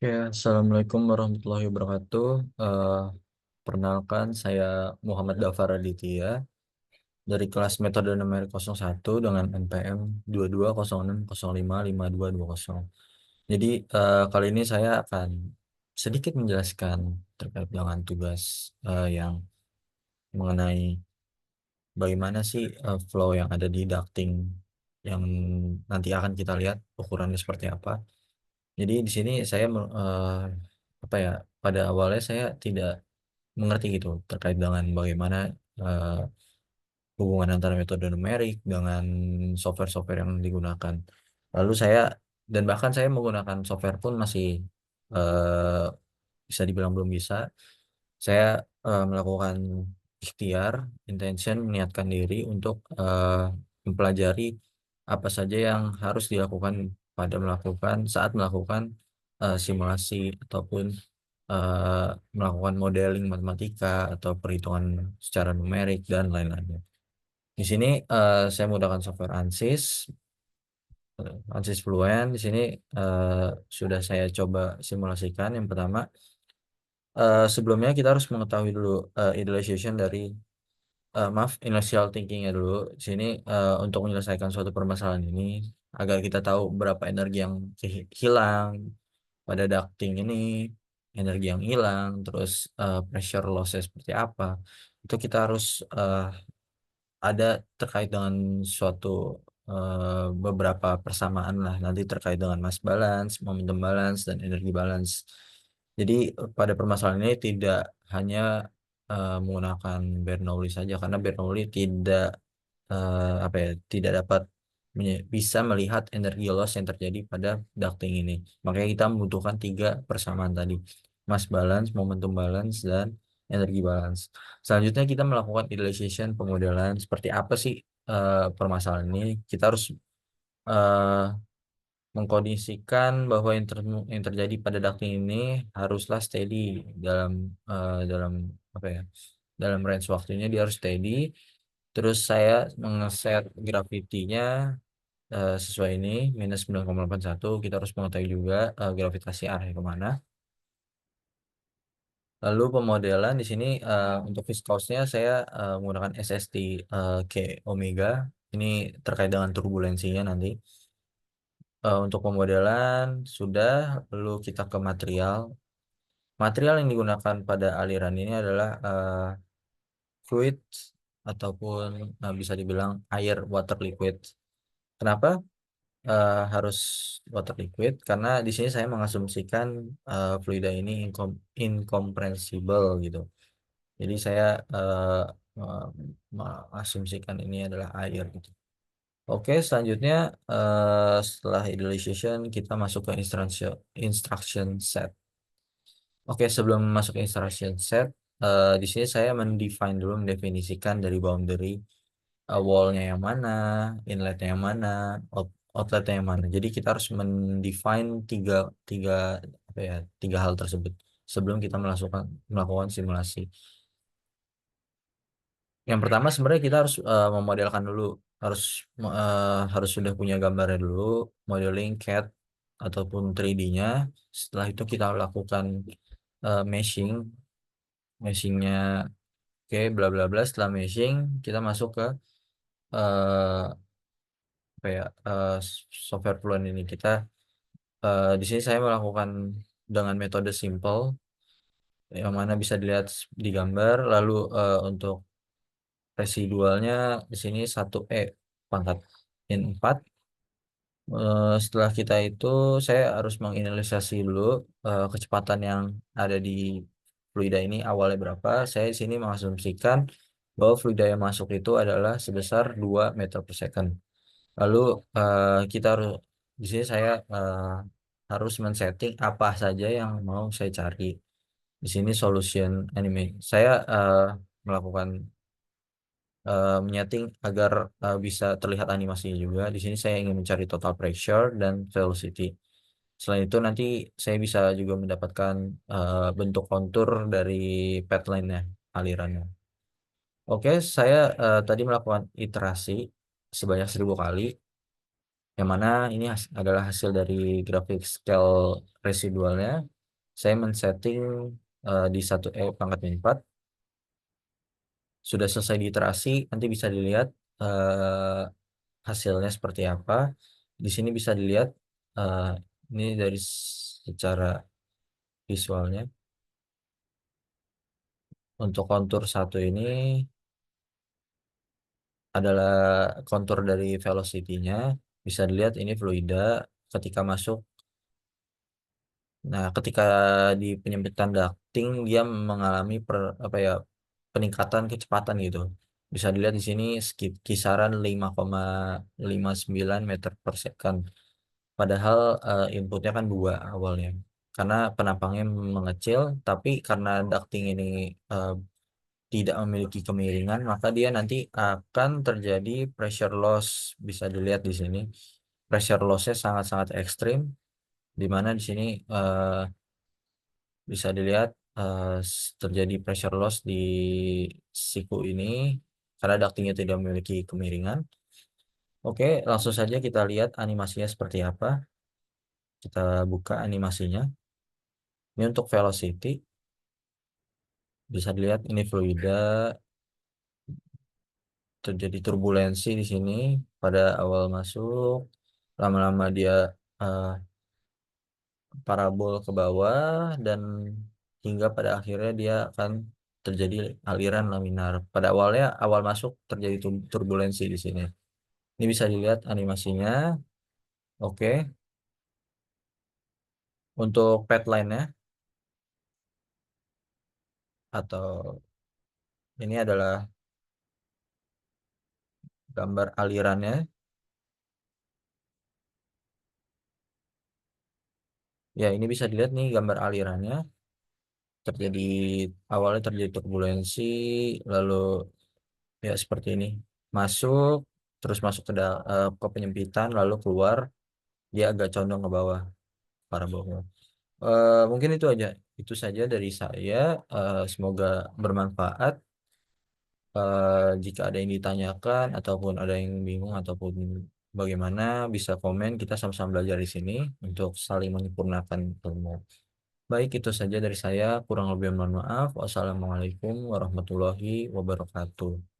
Ya, Assalamualaikum warahmatullahi wabarakatuh. Perkenalkan, saya Muhammad Dafar Aditya dari kelas Metode Numerik 01 dengan NPM 2206055220. Jadi, kali ini saya akan sedikit menjelaskan terkait dengan tugas yang mengenai bagaimana sih flow yang ada di ducting yang nanti akan kita lihat ukurannya seperti apa. Jadi di sini saya apa ya, pada awalnya saya tidak mengerti gitu terkait dengan bagaimana eh, hubungan antara metode numerik dengan software-software yang digunakan. Lalu saya dan bahkan saya menggunakan software pun masih eh, bisa dibilang belum bisa. Saya melakukan ikhtiar, intention, meniatkan diri untuk mempelajari apa saja yang harus dilakukan pada melakukan saat melakukan simulasi ataupun eh, melakukan modeling matematika atau perhitungan secara numerik dan lain-lainnya. Di sini saya menggunakan software ANSYS, ANSYS Fluent. Di sini eh, sudah saya coba simulasikan. Yang pertama, sebelumnya kita harus mengetahui dulu idealization dari maaf, initial thinkingnya dulu. Di sini untuk menyelesaikan suatu permasalahan ini agar kita tahu berapa energi yang hilang pada ducting ini, energi yang hilang, terus pressure lossnya seperti apa. Itu kita harus ada terkait dengan suatu beberapa persamaan lah nanti terkait dengan mass balance, momentum balance, dan energi balance. Jadi pada permasalahan ini tidak hanya menggunakan Bernoulli saja karena Bernoulli tidak apa ya, tidak dapat bisa melihat energi loss yang terjadi pada ducting ini. Makanya kita membutuhkan tiga persamaan tadi: mass balance, momentum balance, dan energi balance. Selanjutnya kita melakukan idealization, pemodelan seperti apa sih permasalahan ini. Kita harus eh, mengkondisikan bahwa yang terjadi pada ducting ini haruslah steady dalam dalam apa ya, dalam range waktunya dia harus steady. Terus saya mengeset gravitinya sesuai ini minus 9,81. Kita harus mengetahui juga gravitasi arahnya kemana. Lalu pemodelan di sini untuk viscosnya saya menggunakan SST K omega. Ini terkait dengan turbulensinya nanti. Untuk pemodelan sudah, lalu kita ke material. Material yang digunakan pada aliran ini adalah fluid ataupun bisa dibilang air, water liquid. Kenapa harus water liquid? Karena di sini saya mengasumsikan fluida ini incompressible gitu. Jadi saya eh, me- mengasumsikan ini adalah air gitu. Oke, selanjutnya setelah idealization kita masuk ke instruction set. Oke, sebelum masuk ke instruction set, di sini saya mendefinisikan dari boundary wallnya yang mana, inletnya yang mana, outletnya yang mana. Jadi kita harus mendefine tiga tiga apa ya, tiga hal tersebut sebelum kita melakukan simulasi. Yang pertama sebenarnya kita harus memodelkan dulu, harus harus sudah punya gambarnya dulu, modeling CAD ataupun 3D-nya. Setelah itu kita lakukan meshingnya, oke, bla bla bla. Setelah meshing kita masuk ke eh, apa ya, software Fluent ini. Kita di sini saya melakukan dengan metode simple yang mana bisa dilihat di gambar. Lalu untuk residualnya di sini 1E pangkat in 4. Setelah kita itu saya harus menginisialisasi dulu kecepatan yang ada di fluida ini awalnya berapa. Saya di sini mengasumsikan bahwa fluida yang masuk itu adalah sebesar 2 meter per second. Lalu kita harus di sini saya harus men-setting apa saja yang mau saya cari. Di sini solution anime. Saya melakukan menyeting agar bisa terlihat animasinya juga. Di sini saya ingin mencari total pressure dan velocity. Selain itu nanti saya bisa juga mendapatkan bentuk kontur dari path line-nya, alirannya. Oke, saya tadi melakukan iterasi sebanyak 1.000 kali. yang mana ini adalah hasil dari grafik scale residualnya. Saya men-setting di 1E pangkat min 4. Sudah selesai diiterasi, nanti bisa dilihat eh, hasilnya seperti apa. Di sini bisa dilihat eh, ini dari secara visualnya. Untuk kontur satu ini adalah kontur dari velocity-nya. Bisa dilihat ini fluida ketika masuk. Nah, ketika di penyempitan ducting dia mengalami apa ya, peningkatan kecepatan gitu. Bisa dilihat di sini kisaran 5,59 meter per second. Padahal inputnya kan dua awalnya. Karena penampangnya mengecil, tapi karena ducting ini eh, tidak memiliki kemiringan, maka dia nanti akan terjadi pressure loss. Bisa dilihat di sini. Pressure loss-nya sangat-sangat ekstrim, di mana di sini bisa dilihat terjadi pressure loss di siku ini karena ductingnya tidak memiliki kemiringan. Oke, langsung saja kita lihat animasinya seperti apa. Kita buka animasinya. Ini untuk velocity. Bisa dilihat ini fluida, terjadi turbulensi di sini pada awal masuk. Lama-lama dia eh, parabol ke bawah dan hingga pada akhirnya dia akan terjadi aliran laminar. Pada awalnya awal masuk terjadi turbulensi di sini. Ini bisa dilihat animasinya. Oke, untuk pad line-nya atau ini adalah gambar alirannya. Ya, ini bisa dilihat nih gambar alirannya. Terjadi awalnya terjadi turbulensi, lalu ya seperti ini. Masuk, terus masuk ke penyempitan, lalu keluar, dia agak condong ke bawah, parabol. Mungkin itu aja. Itu saja dari saya. Semoga bermanfaat. Jika ada yang ditanyakan ataupun ada yang bingung ataupun bagaimana, bisa komen. Kita sama-sama belajar di sini untuk saling menyempurnakan ilmu. Baik, itu saja dari saya. Kurang lebih mohon maaf. Wassalamualaikum warahmatullahi wabarakatuh.